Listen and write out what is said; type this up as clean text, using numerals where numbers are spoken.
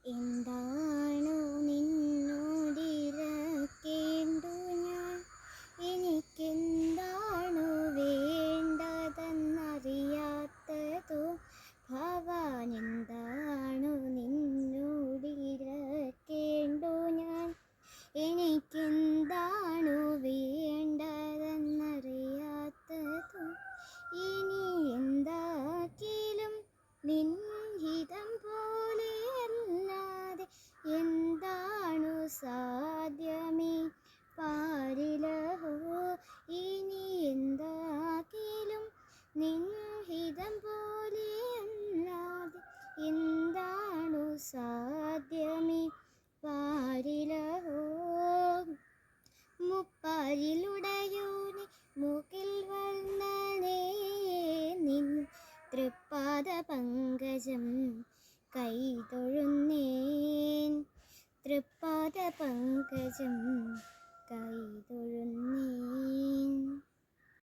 എന്താണു നിന്നോടിരക്കേണ്ടു ഞാൻ, എനിക്കെന്താണു വേണ്ടതെന്നറിയാത്തതു ഭവാൻ. എന്താണു നിന്നോടിരക്കേണ്ടു ഞാൻ, എനിക്കെന്താണു വേണ്ടതെന്നറിയാത്തതു. ഇനി എന്താക്കിലും നിൻ ഹിതം പോലെയല്ലാതെ എന്താണു സാധ്യമീ പാരിലഹോ. ഇനി എന്താക്കിലും നിൻ ഹിതം പോലെയല്ലാതെ എന്താണു സാധ്യമീ പാരിലഹോ. മുപ്പാരിലുടയോനെ മൂക്കിൽ വർണ്ണനേ, നിൻ തൃപ്പാദ പങ്കജം കൈതൊഴുന്നേൻ, തൃപ്പാദ പങ്കജം കൈതൊഴുന്നേൻ.